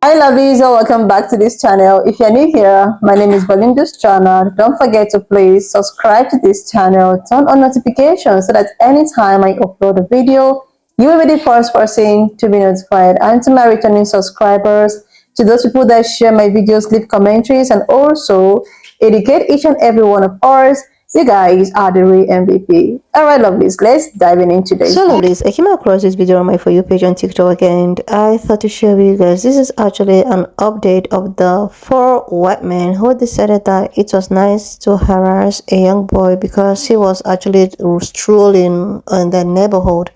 Hi lovelies, and welcome back to this channel. If you're new here, my name is Belinda's channel. Don't forget to please subscribe to this channel, turn on notifications so that anytime I upload a video, you will be the first person to be notified. And to my returning subscribers, to those people that share my videos, leave commentaries, and also educate each and every one of us, you guys are the real MVP. Alright lovelies, let's dive in into today's So lovelies, I came across this video on my For You page on TikTok and I thought to share with you guys. This is actually an update of the 4 white men who decided that it was nice to harass a young boy because he was actually strolling in the neighborhood.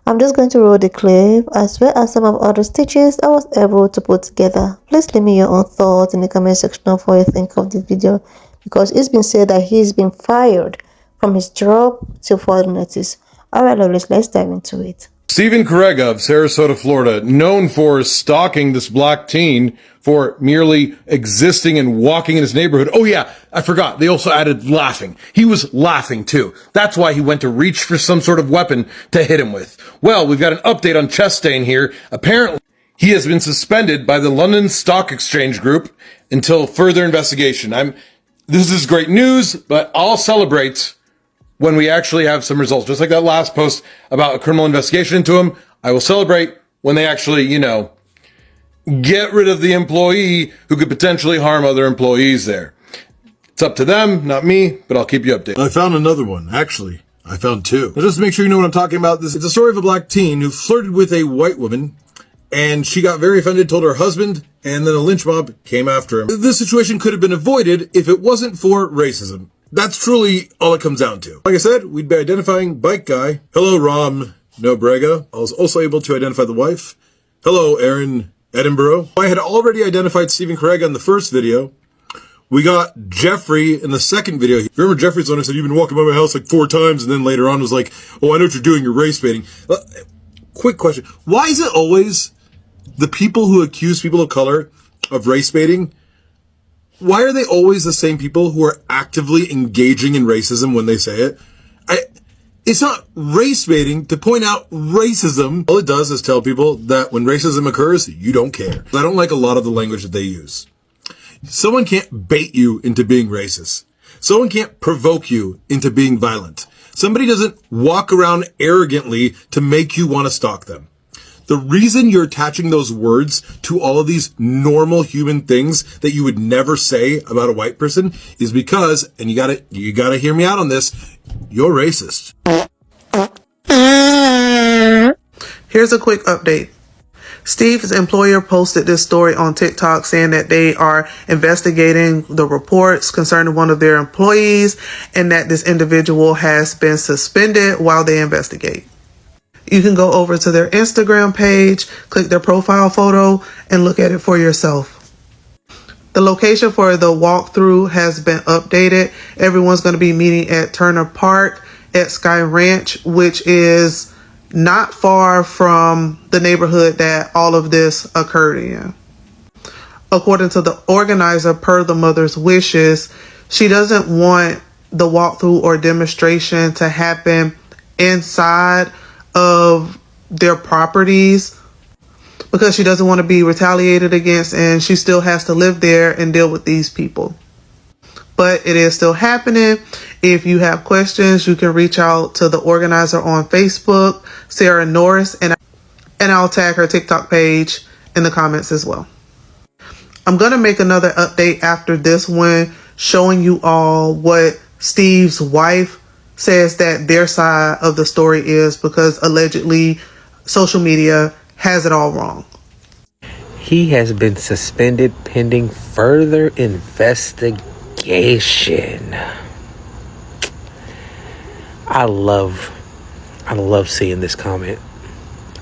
I'm just going to roll the clip as well as some of other stitches I was able to put together. Please leave me your own thoughts in the comment section of what you think of this video, because it's been said that he's been fired from his job till further notice. Alright lovelies, let's dive into it. Stephen Correga of Sarasota, Florida, known for stalking this black teen for merely existing and walking in his neighborhood. Oh yeah, I forgot. They also added laughing. He was laughing too. That's why he went to reach for some sort of weapon to hit him with. Well, we've got an update on Chastain here. Apparently, he has been suspended by the London Stock Exchange Group until further investigation. This is great news, but I'll celebrate when we actually have some results. Just like that last post about a criminal investigation into him, I will celebrate when they actually, get rid of the employee who could potentially harm other employees there. It's up to them, not me, but I'll keep you updated. I found another one, actually. I found 2. Now, just to make sure you know what I'm talking about, it's a story of a black teen who flirted with a white woman, and she got very offended, told her husband, and then a lynch mob came after him. This situation could have been avoided if it wasn't for racism. That's truly all it comes down to. Like I said, we'd be identifying bike guy. Hello, Ram Nobrega. I was also able to identify the wife. Hello, Aaron Edinburgh. I had already identified Stephen Correga in the first video. We got Jeffrey in the second video. Remember Jeffrey's the one who said, you've been walking by my house like 4 times, and then later on was like, oh, I know what you're doing, you're race baiting. Quick question. Why is it always the people who accuse people of color of race baiting, why are they always the same people who are actively engaging in racism when they say it? It's not race baiting to point out racism. All it does is tell people that when racism occurs, you don't care. I don't like a lot of the language that they use. Someone can't bait you into being racist. Someone can't provoke you into being violent. Somebody doesn't walk around arrogantly to make you want to stalk them. The reason you're attaching those words to all of these normal human things that you would never say about a white person is because, and you gotta hear me out on this, you're racist. Here's a quick update. Steve's employer posted this story on TikTok saying that they are investigating the reports concerning one of their employees and that this individual has been suspended while they investigate. You can go over to their Instagram page, click their profile photo, and look at it for yourself. The location for the walkthrough has been updated. Everyone's going to be meeting at Turner Park at Sky Ranch, which is not far from the neighborhood that all of this occurred in. According to the organizer, per the mother's wishes, she doesn't want the walkthrough or demonstration to happen inside of their properties because she doesn't want to be retaliated against, and she still has to live there and deal with these people. But it is still happening. If you have questions, you can reach out to the organizer on Facebook, Sarah Norris, and I'll tag her TikTok page in the comments as well. I'm going to make another update after this one showing you all what Steve's wife says that their side of the story is, because allegedly social media has it all wrong. He has been suspended pending further investigation. I love seeing this comment.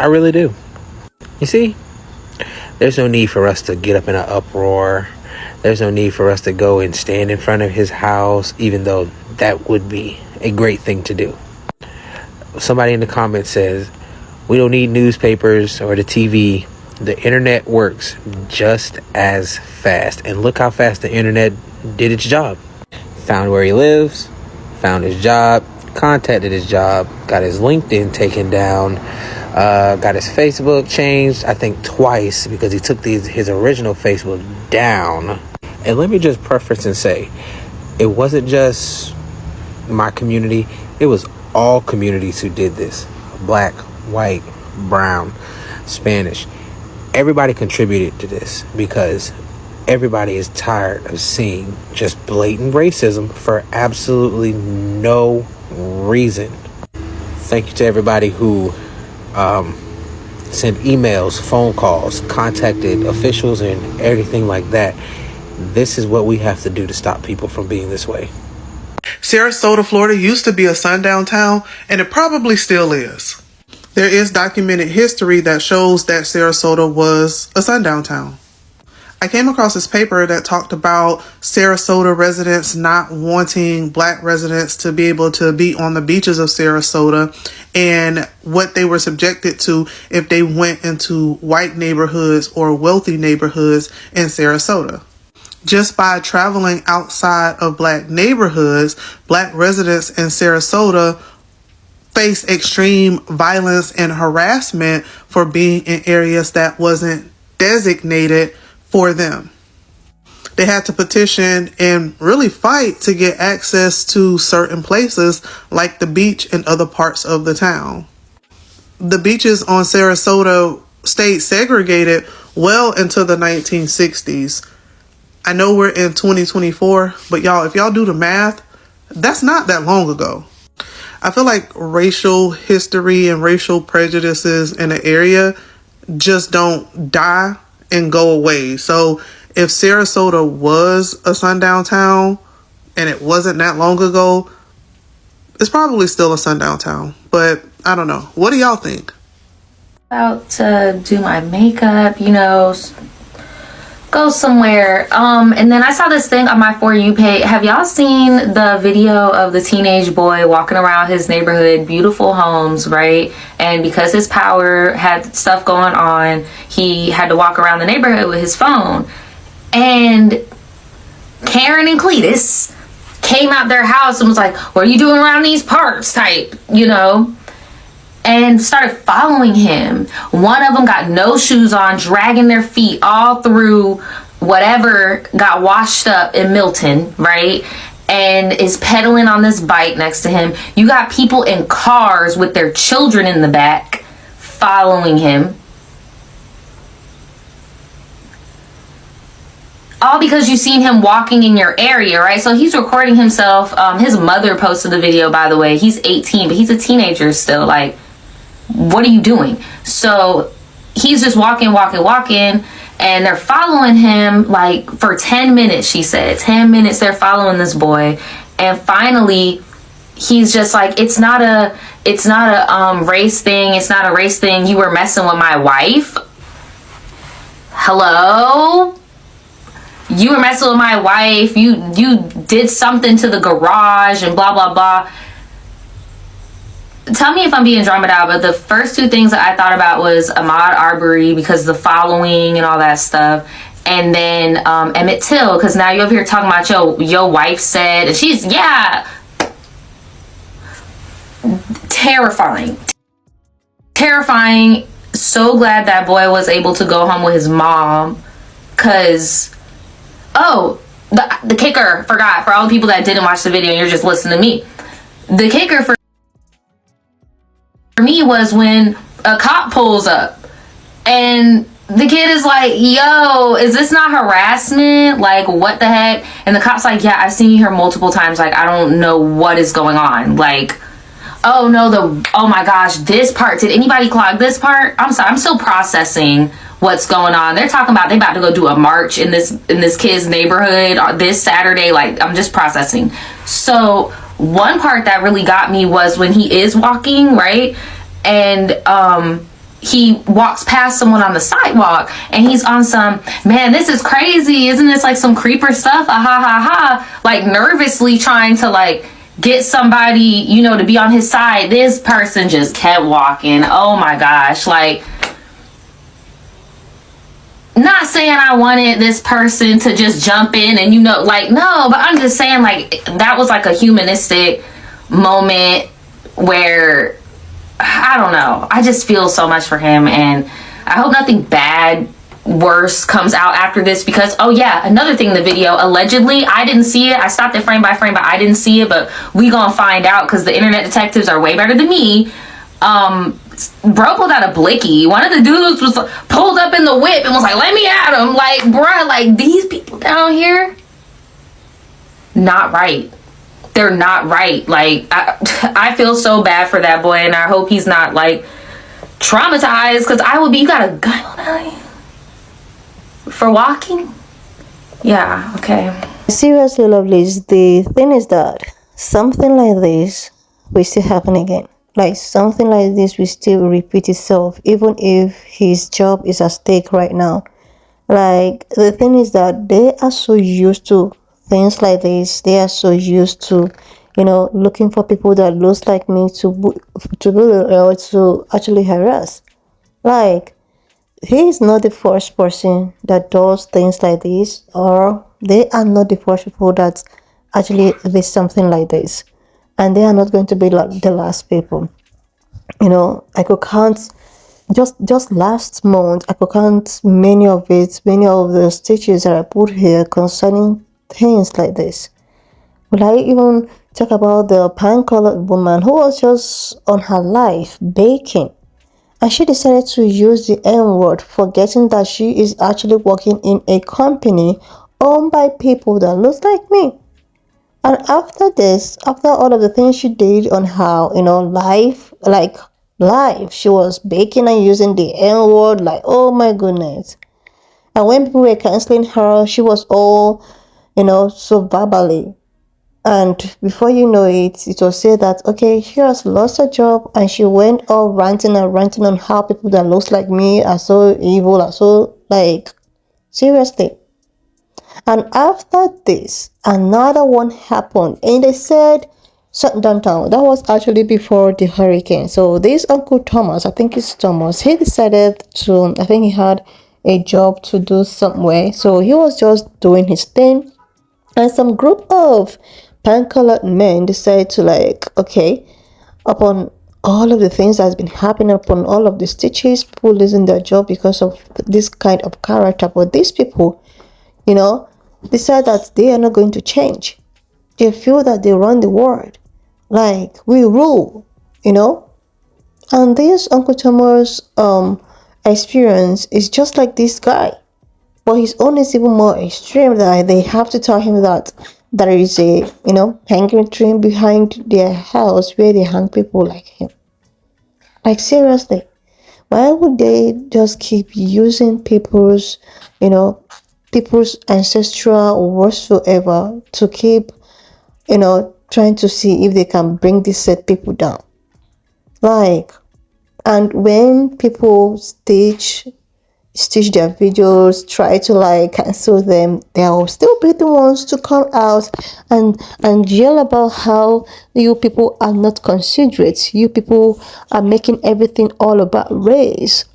I really do. You see, there's no need for us to get up in an uproar. There's no need for us to go and stand in front of his house, even though that would be a great thing to do. Somebody in the comments says, we don't need newspapers or the TV. The internet works just as fast. And look how fast the internet did its job. Found where he lives, found his job, contacted his job, got his LinkedIn taken down, Got his Facebook changed, I think twice, because he took his original Facebook down. And let me just preface and say, it wasn't just my community, it was all communities who did this. Black, white, brown, Spanish. Everybody contributed to this because everybody is tired of seeing just blatant racism for absolutely no reason. Thank you to everybody who sent emails, phone calls, contacted officials and everything like that. This is what we have to do to stop people from being this way. Sarasota, Florida used to be a sundown town, and it probably still is. There is documented history that shows that Sarasota was a sundown town. I came across this paper that talked about Sarasota residents not wanting black residents to be able to be on the beaches of Sarasota and what they were subjected to if they went into white neighborhoods or wealthy neighborhoods in Sarasota. Just by traveling outside of black neighborhoods, black residents in Sarasota face extreme violence and harassment for being in areas that wasn't designated for them. They had to petition and really fight to get access to certain places like the beach and other parts of the town. The beaches on Sarasota stayed segregated well into the 1960s. I know we're in 2024, but y'all, if y'all do the math, that's not that long ago. I feel like racial history and racial prejudices in an area just don't die and go away. So if Sarasota was a sundown town and it wasn't that long ago, it's probably still a sundown town. But I don't know. What do y'all think? About to do my makeup, go somewhere. And then I saw this thing on my For You page. Have y'all seen the video of the teenage boy walking around his neighborhood, beautiful homes, right? And because his power had stuff going on, he had to walk around the neighborhood with his phone. And Karen and Cletus came out their house and was like, what are you doing around these parks type, and started following him. One of them got no shoes on, dragging their feet all through whatever got washed up in Milton, right? And is pedaling on this bike next to him. You got people in cars with their children in the back following him. All because you seen him walking in your area, right? So he's recording himself. His mother posted the video, by the way. He's 18, but he's a teenager still. Like, what are you doing? So he's just walking, and they're following him like for 10 minutes, she said. 10 minutes they're following this boy. And finally, he's just like, it's not a race thing. It's not a race thing. You were messing with my wife. Hello? You were messing with my wife. You did something to the garage and blah, blah, blah. Tell me if I'm being dramatic, but the first two things that I thought about was Ahmaud Arbery because the following and all that stuff. And then Emmett Till, because now you're over here talking about your wife said, and she's, yeah. Terrifying. So glad that boy was able to go home with his mom. Because, the kicker, forgot, for all the people that didn't watch the video and you're just listening to me. The kicker for me was when a cop pulls up and the kid is like, yo, is this not harassment? Like, what the heck? And the cop's like, yeah, I've seen you here multiple times. Like, I don't know what is going on. Like, oh no, oh my gosh, this part, did anybody clog this part? I'm sorry, I'm still processing what's going on. They're talking about they about to go do a march in this kid's neighborhood this Saturday. Like, I'm just processing. So one part that really got me was when he is walking, right? And he walks past someone on the sidewalk and he's on some, man, this is crazy. Isn't this like some creeper stuff? Ah, ha, ha, ha. Like nervously trying to like get somebody, to be on his side. This person just kept walking. Oh my gosh. Like, not saying I wanted this person to just jump in and no, but I'm just saying like that was like a humanistic moment where I don't know. I just feel so much for him, and I hope nothing bad worse comes out after this, because oh yeah, another thing in the video, allegedly, I didn't see it. I stopped it frame by frame, but I didn't see it, but we gonna find out because the internet detectives are way better than me. Bro pulled out a blicky. One of the dudes was pulled up in the whip and was like, let me at him. Like, bruh, like, these people down here, not right. They're not right. Like, I feel so bad for that boy, and I hope he's not like traumatized, because I would be. You got a gun on that for walking? Yeah, okay. Seriously, lovelies, the thing is that something like this will still happen again. Like, something like this will still repeat itself, even if his job is at stake right now. Like, the thing is that they are so used to things like this. They are so used to, looking for people that looks like me to actually harass. Like, he is not the first person that does things like this, or they are not the first people that actually did something like this, and they are not going to be like the last people. I could count just last month, I could count many of the stitches that I put here concerning things like this. Will I even talk about the pan-colored woman who was just on her life baking, and she decided to use the N-word, forgetting that she is actually working in a company owned by people that looks like me. And after this, after all of the things she did on her, life, she was baking and using the N-word, like, oh my goodness. And when people were canceling her, she was all, so verbally. And before you know it, it was said that, okay, she has lost her job, and she went all ranting on how people that looks like me are so evil, are so, like, seriously. And after this, another one happened, and they said sundown. That was actually before the hurricane. So this Uncle Thomas, I think it's Thomas, he decided to, I think he had a job to do somewhere. So he was just doing his thing, and some group of pan-colored men decided to, like, okay, upon all of the things that's been happening, upon all of the stitches, people losing their job because of this kind of character, but these people, decide that they are not going to change. They feel that they run the world, like, we rule, and this Uncle Thomas experience is just like this guy, but his own is even more extreme, that they have to tell him that there is a hanging tree behind their house where they hang people like him. Like, seriously, why would they just keep using people's ancestral whatsoever to keep trying to see if they can bring these set people down? Like, and when people stitch their videos, try to, like, cancel them, they'll still be the ones to come out and yell about how you people are not considerate, you people are making everything all about race.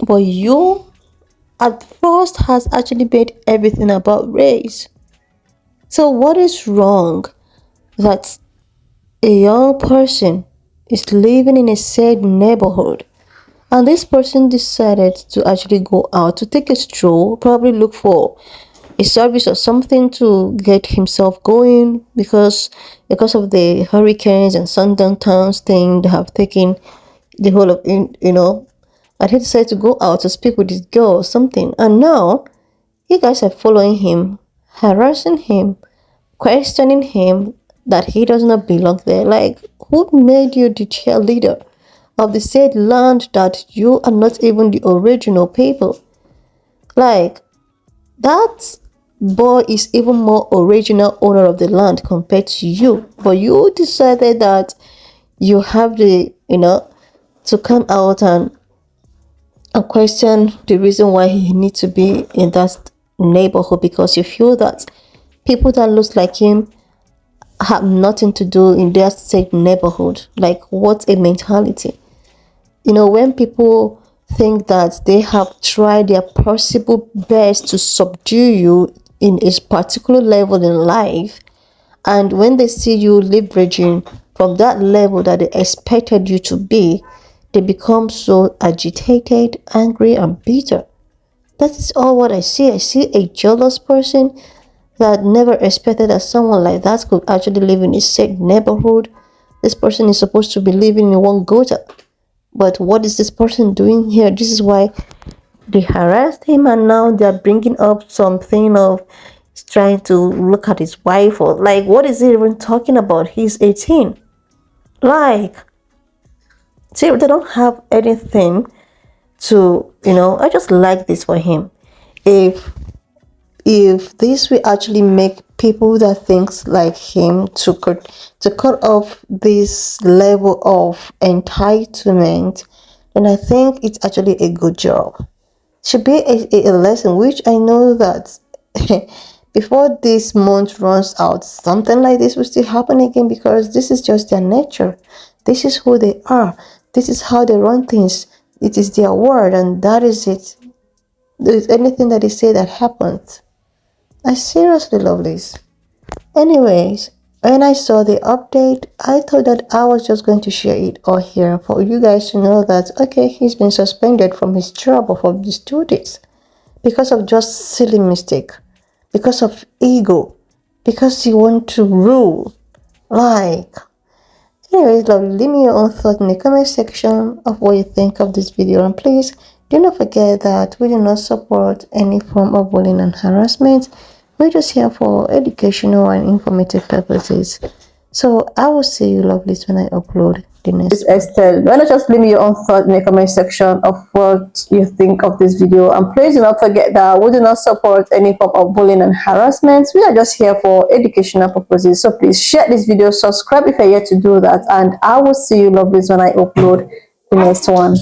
But you at first has actually made everything about race. So what is wrong that a young person is living in a said neighborhood, and this person decided to actually go out to take a stroll, probably look for a service or something to get himself going, because of the hurricanes and sundown towns thing that have taken the whole of, and he decided to go out to speak with this girl or something, and now you guys are following him, harassing him, questioning him that he does not belong there. Like, who made you the cheerleader of the said land that you are not even the original people? Like, that boy is even more original owner of the land compared to you, but you decided that you have the to come out and question the reason why he needs to be in that neighborhood, because you feel that people that looks like him have nothing to do in their said neighborhood. Like, what a mentality. When people think that they have tried their possible best to subdue you in a particular level in life, and when they see you leveraging from that level that they expected you to be, they become so agitated, angry, and bitter. That is all what I see. I see a jealous person that never expected that someone like that could actually live in a safe neighborhood. This person is supposed to be living in one gutter. But what is this person doing here? This is why they harassed him, and now they're bringing up something of trying to look at his wife, or like, what is he even talking about? He's 18. Like, see, they don't have anything to, I just like this for him. If this will actually make people that thinks like him to cut off this level of entitlement, then I think it's actually a good job. Should be a lesson, which I know that before this month runs out, something like this will still happen again, because this is just their nature. This is who they are. This is how they run things. It is their word, and that is it. There's anything that they say that happens. I seriously love this. Anyways, when I saw the update, I thought that I was just going to share it all here for you guys to know that, okay, he's been suspended from his job or from his duties because of just silly mistake, because of ego, because you want to rule. Like, anyways, lovely, leave me your own thought in the comment section of what you think of this video, and please do not forget that we do not support any form of bullying and harassment. We're just here for educational and informative purposes. So I will see you lovelies when I upload the next This extent, why not just leave me your own thought in the comment section of what you think of this video, and please do not forget that we do not support any form of bullying and harassment. We are just here for educational purposes. So please share this video, subscribe if you're yet to do that, and I will see you lovelies when I upload the next one.